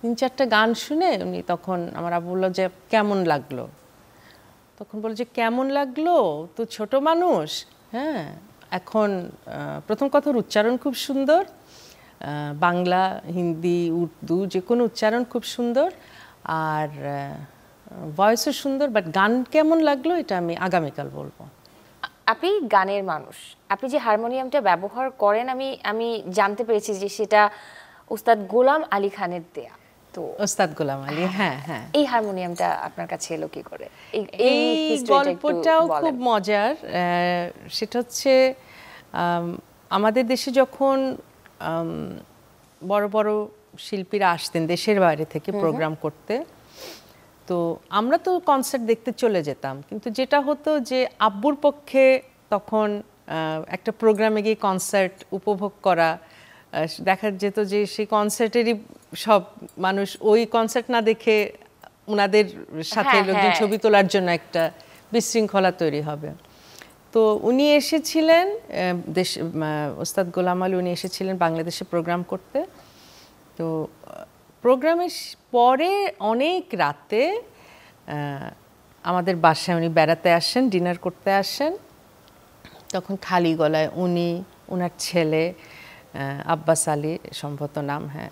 3-4টা গান শুনে উনি তখন আমার আব্বু বলল যে কেমন লাগলো, তখন বলল যে কেমন লাগলো, তো ছোট মানুষ। হ্যাঁ, এখন প্রথম কথার উচ্চারণ খুব সুন্দর, বাংলা, হিন্দি, উর্দু যে কোনো উচ্চারণ খুব সুন্দর, আর ভয়েসও সুন্দর, বাট গান কেমন লাগলো এটা আমি আগামীকাল বলবো। আপনি গানের মানুষ, আপনি যে হারমোনিয়ামটা ব্যবহার করেন আমি জানতে পেরেছি যে সেটা উস্তাদ গোলাম আলী খানের দেয়া। তো ওস্তাদ গোলাম আলী, হ্যাঁ হ্যাঁ। এই হারমোনিয়ামটা আপনার কাছে এলো কি করে? এই গল্পটাও খুব মজার। সেটা হচ্ছে আমাদের দেশে যখন বড় বড় শিল্পীরা আসতেন দেশের বাইরে থেকে প্রোগ্রাম করতে, তো আমরা তো কনসার্ট দেখতে চলে যেতাম, কিন্তু যেটা হতো যে আব্বুর পক্ষে তখন একটা প্রোগ্রামে গিয়ে কনসার্ট উপভোগ করা, দেখা যেত যে সেই কনসার্টেরই সব মানুষ ওই কনসার্ট না দেখে ওনাদের সাথে লোকজন ছবি তোলার জন্য একটা বিশৃঙ্খলা তৈরি হবে। তো উনি এসেছিলেন ওস্তাদ গোলাম আলী, উনি এসেছিলেন বাংলাদেশে প্রোগ্রাম করতে। তো প্রোগ্রামের পরে অনেক রাতে আমাদের বাসায় উনি বেড়াতে আসেন, ডিনার করতে আসেন। তখন খালি গলায় উনি, ওনার ছেলে আব্বাস আলী সম্ভবত নাম, হ্যাঁ,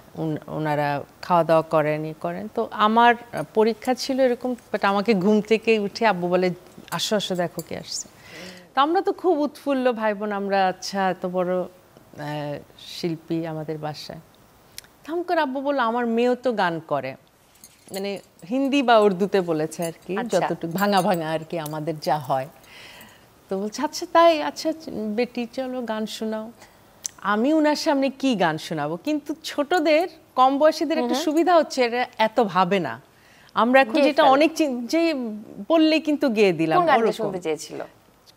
ওনারা খাওয়া দাওয়া করেন। তো আমার পরীক্ষা ছিল এরকম, বাট আমাকে ঘুম থেকে উঠে আব্বু বলে আসো আসো দেখো কে আসছে। তো আমরা তো খুব উৎফুল্ল ভাই বোন, আমরা আচ্ছা এত বড় শিল্পী আমাদের বাসায়। থাম করে আব্বু বলল আমার মেয়েও তো গান করে, মানে হিন্দি বা উর্দুতে বলেছে আর কি, যতটুকু ভাঙা ভাঙা আর কি আমাদের যা হয়। তো বলছে আচ্ছা তাই, আচ্ছা বেটি চলো গান শোনাও। আমি উনার সামনে কি গান শোনাবো, কিন্তু ছোটদের কম বয়সীদের একটা সুবিধা হচ্ছে এরা এত ভাবে না। আমরা এখন যেটা অনেক যে বললেই কিন্তু গেয়ে দিলাম।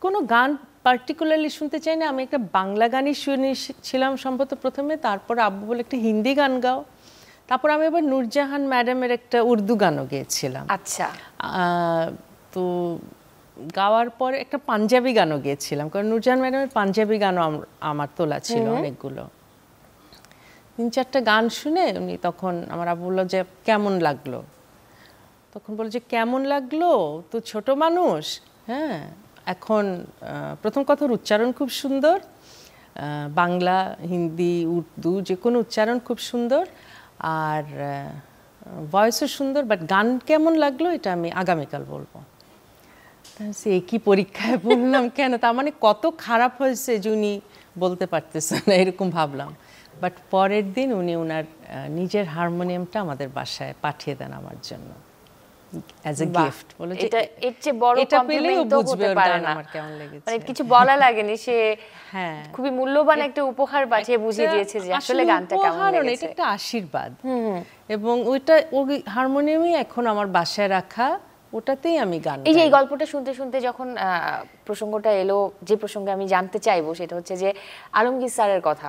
কোনো গান পার্টিকুলারলি শুনতে চাই না, আমি একটা বাংলা গানই শুনেছিলাম সম্ভবত প্রথমে, তারপর আব্বু বলে একটা হিন্দি গান গাও, তারপর আমি আবার নূরজাহান ম্যাডামের একটা উর্দু গানও গেয়েছিলাম। আচ্ছা, তো গাওয়ার পরে একটা পাঞ্জাবি গানও গেয়েছিলাম, কারণ নূরজাহান ম্যাডামের পাঞ্জাবি গানও আমার তোলা ছিল অনেকগুলো। 3-4টা গান শুনে উনি তখন আমার আব্বু বলল যে কেমন লাগলো, তখন বলল যে কেমন লাগলো, তো ছোট মানুষ। হ্যাঁ, এখন প্রথম কথার উচ্চারণ খুব সুন্দর, বাংলা, হিন্দি, উর্দু যে কোনো উচ্চারণ খুব সুন্দর, আর ভয়েসও সুন্দর, বাট গান কেমন লাগলো এটা আমি আগামীকাল বলবো। কি পরীক্ষায় বললাম কেন, তার মানে কত খারাপ হয়েছে যে উনি বলতে পারতেছেন না, এরকম ভাবলাম। বাট পরের দিন উনি ওনার নিজের হারমোনিয়ামটা আমাদের বাসায় পাঠিয়ে দেন আমার জন্য অ্যাজ এ গিফট। বলে যে এর চেয়ে বড় কমপ্লিমেন্ট তো হতে পারে না, আমার কেমন লেগেছে, মানে কিছু বলা লাগেনি, সে হ্যাঁ খুবই মূল্যবান একটা উপহার পাঠিয়ে বুঝিয়ে দিয়েছে যে আসলে গানটা কেমন লেগেছে। এটা একটা আশীর্বাদ, এবং ওইটা ওই হারমোনিয়ামই এখন আমার বাসায় রাখা, ওটাতেই আমি গান। এই যে এই গল্পটা শুনতে শুনতে যখন প্রসঙ্গটা এলো, যে প্রসঙ্গে আমি জানতে চাইবো সেটা হচ্ছে যে আলমগীর স্যারের কথা।